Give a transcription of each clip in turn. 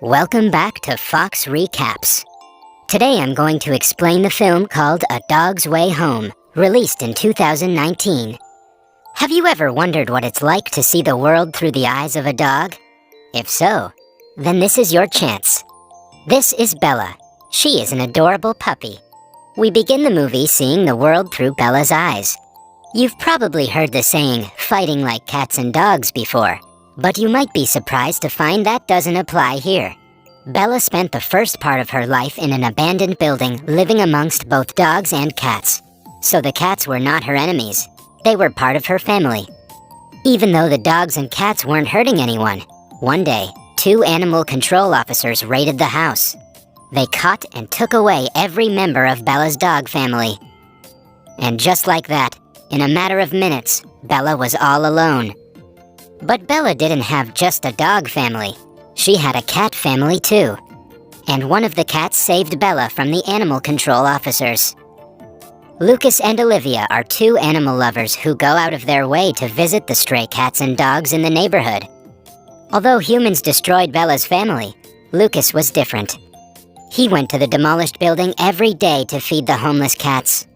Welcome back to Fox Recaps. Today I'm going to explain the film called A Dog's Way Home, released in 2019. Have you ever wondered what it's like to see the world through the eyes of a dog? If so, then this is your chance. This is Bella. She is an adorable puppy. We begin the movie seeing the world through Bella's eyes. You've probably heard the saying, fighting like cats and dogs before. But you might be surprised to find that doesn't apply here. Bella spent the first part of her life in an abandoned building, living amongst both dogs and cats. So the cats were not her enemies. They were part of her family. Even though the dogs and cats weren't hurting anyone, one day, 2 animal control officers raided the house. They caught and took away every member of Bella's dog family. And just like that, in a matter of minutes, Bella was all alone. But Bella didn't have just a dog family. She had a cat family too. And one of the cats saved Bella from the animal control officers. Lucas and Olivia are 2 animal lovers who go out of their way to visit the stray cats and dogs in the neighborhood. Although humans destroyed Bella's family, Lucas was different. He went to the demolished building every day to feed the homeless cats.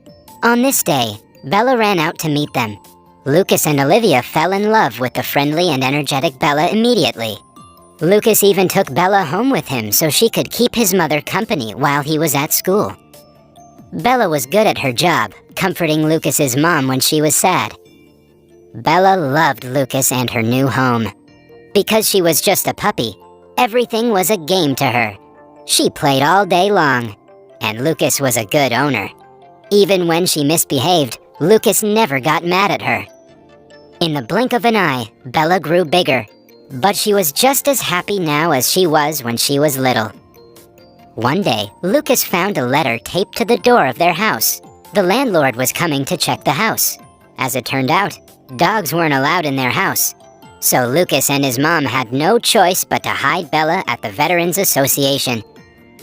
On this day, Bella ran out to meet them. Lucas and Olivia fell in love with the friendly and energetic Bella immediately. Lucas even took Bella home with him so she could keep his mother company while he was at school. Bella was good at her job, comforting Lucas's mom when she was sad. Bella loved Lucas and her new home. Because she was just a puppy, everything was a game to her. She played all day long, and Lucas was a good owner. Even when she misbehaved, Lucas never got mad at her. In the blink of an eye, Bella grew bigger, but she was just as happy now as she was when she was little. One day, Lucas found a letter taped to the door of their house. The landlord was coming to check the house. As it turned out, dogs weren't allowed in their house. So Lucas and his mom had no choice but to hide Bella at the Veterans Association.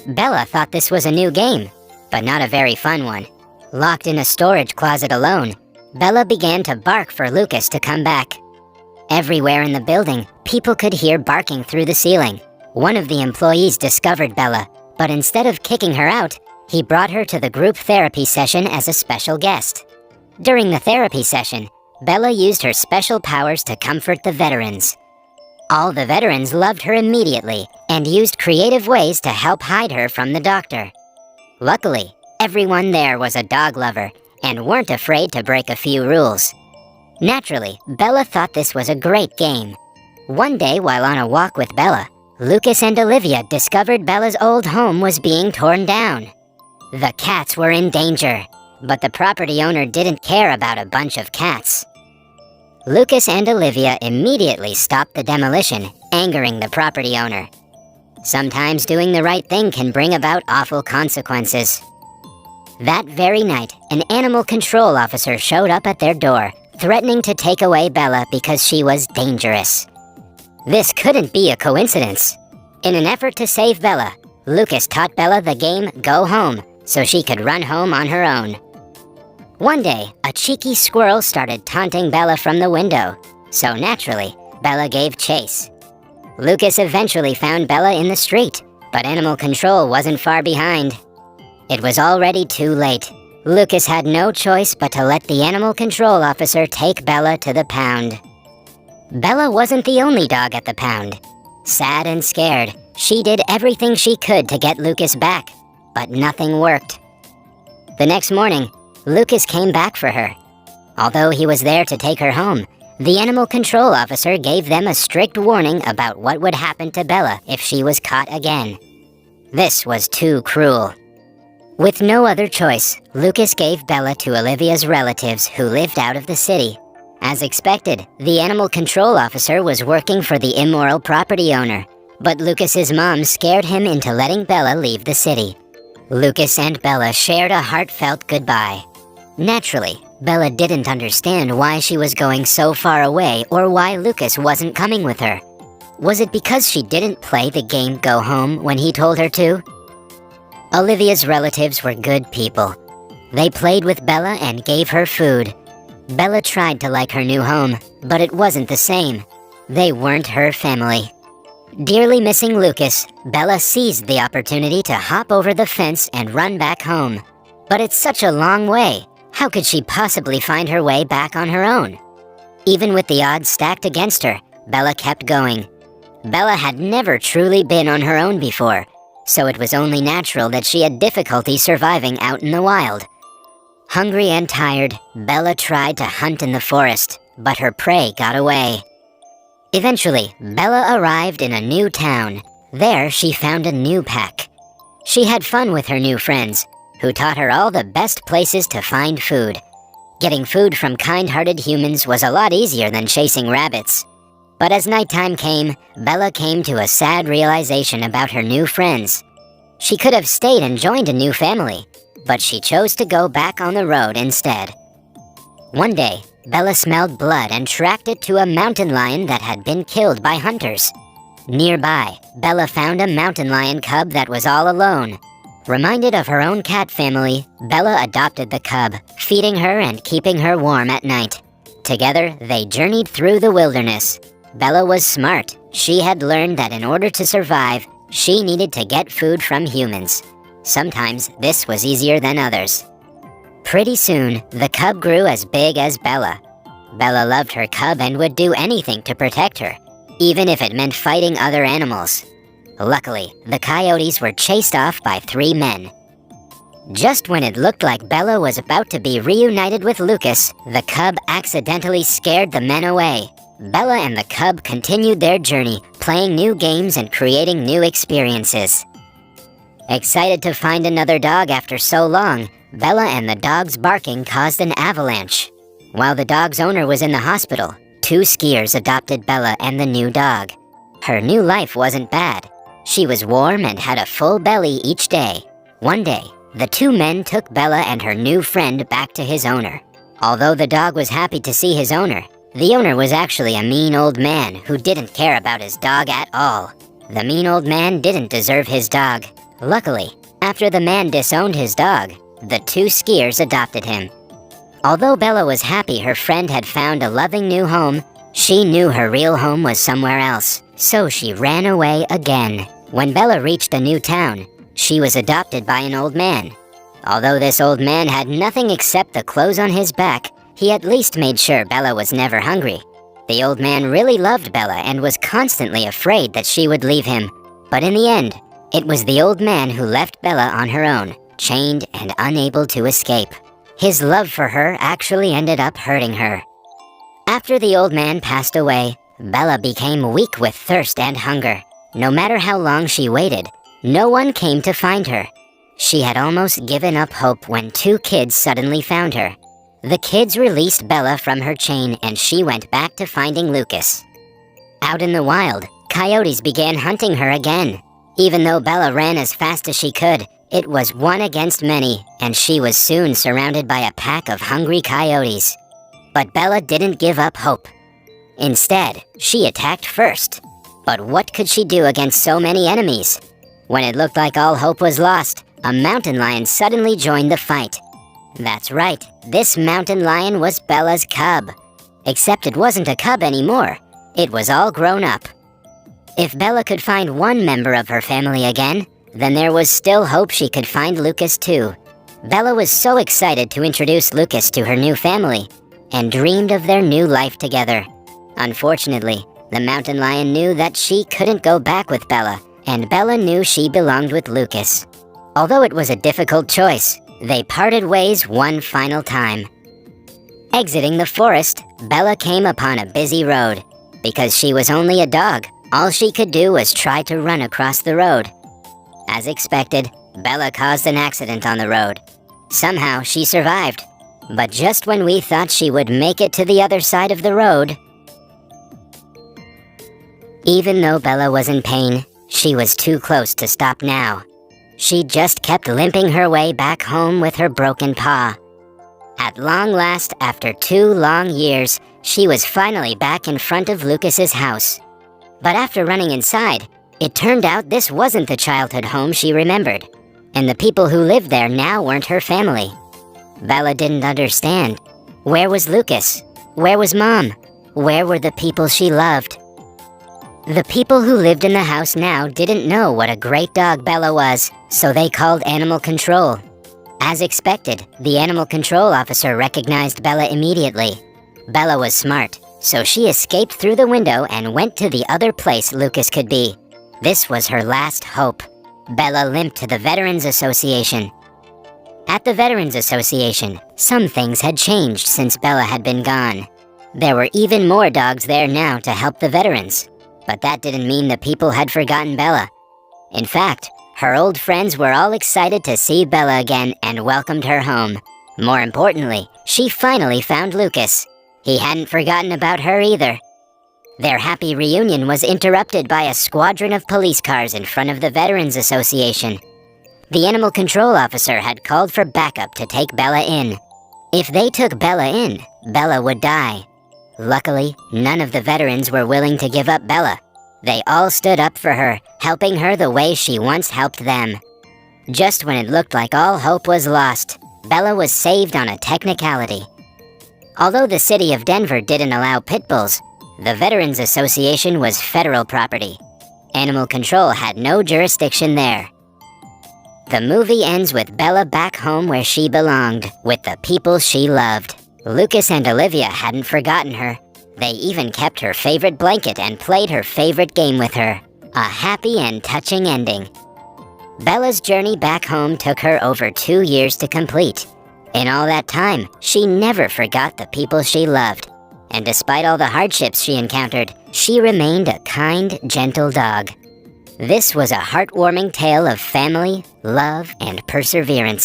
Bella thought this was a new game, but not a very fun one. Locked in a storage closet alone, Bella began to bark for Lucas to come back. Everywhere in the building, people could hear barking through the ceiling. One of the employees discovered Bella, but instead of kicking her out, he brought her to the group therapy session as a special guest. During the therapy session, Bella used her special powers to comfort the veterans. All the veterans loved her immediately and used creative ways to help hide her from the doctor. Luckily, everyone there was a dog lover and weren't afraid to break a few rules. Naturally, Bella thought this was a great game. One day while on a walk with Bella, Lucas and Olivia discovered Bella's old home was being torn down. The cats were in danger, but the property owner didn't care about a bunch of cats. Lucas and Olivia immediately stopped the demolition, angering the property owner. Sometimes doing the right thing can bring about awful consequences. That very night, an animal control officer showed up at their door, threatening to take away Bella because she was dangerous. This couldn't be a coincidence. In an effort to save Bella, Lucas taught Bella the game Go Home so she could run home on her own. One day, a cheeky squirrel started taunting Bella from the window, so naturally, Bella gave chase. Lucas eventually found Bella in the street, but animal control wasn't far behind. It was already too late. Lucas had no choice but to let the animal control officer take Bella to the pound. Bella wasn't the only dog at the pound. Sad and scared, she did everything she could to get Lucas back, but nothing worked. The next morning, Lucas came back for her. Although he was there to take her home, the animal control officer gave them a strict warning about what would happen to Bella if she was caught again. This was too cruel. With no other choice, Lucas gave Bella to Olivia's relatives who lived out of the city. As expected, the animal control officer was working for the immoral property owner, but Lucas's mom scared him into letting Bella leave the city. Lucas and Bella shared a heartfelt goodbye. Naturally, Bella didn't understand why she was going so far away or why Lucas wasn't coming with her. Was it because she didn't play the game Go Home when he told her to? Olivia's relatives were good people. They played with Bella and gave her food. Bella tried to like her new home, but it wasn't the same. They weren't her family. Dearly missing Lucas, Bella seized the opportunity to hop over the fence and run back home. But it's such a long way. How could she possibly find her way back on her own? Even with the odds stacked against her, Bella kept going. Bella had never truly been on her own before, so it was only natural that she had difficulty surviving out in the wild. Hungry and tired, Bella tried to hunt in the forest, but her prey got away. Eventually, Bella arrived in a new town. There, she found a new pack. She had fun with her new friends, who taught her all the best places to find food. Getting food from kind-hearted humans was a lot easier than chasing rabbits. But as nighttime came, Bella came to a sad realization about her new friends. She could have stayed and joined a new family, but she chose to go back on the road instead. One day, Bella smelled blood and tracked it to a mountain lion that had been killed by hunters. Nearby, Bella found a mountain lion cub that was all alone. Reminded of her own cat family, Bella adopted the cub, feeding her and keeping her warm at night. Together, they journeyed through the wilderness. Bella was smart. She had learned that in order to survive, she needed to get food from humans. Sometimes this was easier than others. Pretty soon, the cub grew as big as Bella. Bella loved her cub and would do anything to protect her, even if it meant fighting other animals. Luckily, the coyotes were chased off by 3 men. Just when it looked like Bella was about to be reunited with Lucas, the cub accidentally scared the men away. Bella and the cub continued their journey, playing new games and creating new experiences. Excited to find another dog after so long, Bella and the dog's barking caused an avalanche. While the dog's owner was in the hospital, 2 skiers adopted Bella and the new dog. Her new life wasn't bad. She was warm and had a full belly each day. One day, the 2 men took Bella and her new friend back to his owner. Although the dog was happy to see his owner, the owner was actually a mean old man who didn't care about his dog at all. The mean old man didn't deserve his dog. Luckily, after the man disowned his dog, the 2 skiers adopted him. Although Bella was happy her friend had found a loving new home, she knew her real home was somewhere else, so she ran away again. When Bella reached a new town, she was adopted by an old man. Although this old man had nothing except the clothes on his back, he at least made sure Bella was never hungry. The old man really loved Bella and was constantly afraid that she would leave him. But in the end, it was the old man who left Bella on her own, chained and unable to escape. His love for her actually ended up hurting her. After the old man passed away, Bella became weak with thirst and hunger. No matter how long she waited, no one came to find her. She had almost given up hope when 2 kids suddenly found her. The kids released Bella from her chain and she went back to finding Lucas. Out in the wild, coyotes began hunting her again. Even though Bella ran as fast as she could, it was one against many, and she was soon surrounded by a pack of hungry coyotes. But Bella didn't give up hope. Instead, she attacked first. But what could she do against so many enemies? When it looked like all hope was lost, a mountain lion suddenly joined the fight. That's right, this mountain lion was Bella's cub. Except it wasn't a cub anymore. It was all grown up. If Bella could find one member of her family again, then there was still hope she could find Lucas too. Bella was so excited to introduce Lucas to her new family, and dreamed of their new life together. Unfortunately, the mountain lion knew that she couldn't go back with Bella, and Bella knew she belonged with Lucas. Although it was a difficult choice, they parted ways one final time. Exiting the forest, Bella came upon a busy road. Because she was only a dog, all she could do was try to run across the road. As expected, Bella caused an accident on the road. Somehow, she survived. But just when we thought she would make it to the other side of the road... Even though Bella was in pain, she was too close to stop now. She just kept limping her way back home with her broken paw. At long last, after 2 long years, she was finally back in front of Lucas's house. But after running inside, it turned out this wasn't the childhood home she remembered, and the people who lived there now weren't her family. Bella didn't understand. Where was Lucas? Where was Mom? Where were the people she loved? The people who lived in the house now didn't know what a great dog Bella was, so they called animal control. As expected, the animal control officer recognized Bella immediately. Bella was smart, so she escaped through the window and went to the other place Lucas could be. This was her last hope. Bella limped to the Veterans Association. At the Veterans Association, some things had changed since Bella had been gone. There were even more dogs there now to help the veterans. But that didn't mean the people had forgotten Bella. In fact, her old friends were all excited to see Bella again and welcomed her home. More importantly, she finally found Lucas. He hadn't forgotten about her either. Their happy reunion was interrupted by a squadron of police cars in front of the Veterans Association. The animal control officer had called for backup to take Bella in. If they took Bella in, Bella would die. Luckily, none of the veterans were willing to give up Bella. They all stood up for her, helping her the way she once helped them. Just when it looked like all hope was lost, Bella was saved on a technicality. Although the city of Denver didn't allow pit bulls, the Veterans Association was federal property. Animal control had no jurisdiction there. The movie ends with Bella back home where she belonged, with the people she loved. Lucas and Olivia hadn't forgotten her. They even kept her favorite blanket and played her favorite game with her. A happy and touching ending. Bella's journey back home took her over 2 years to complete. In all that time, she never forgot the people she loved. And despite all the hardships she encountered, she remained a kind, gentle dog. This was a heartwarming tale of family, love, and perseverance.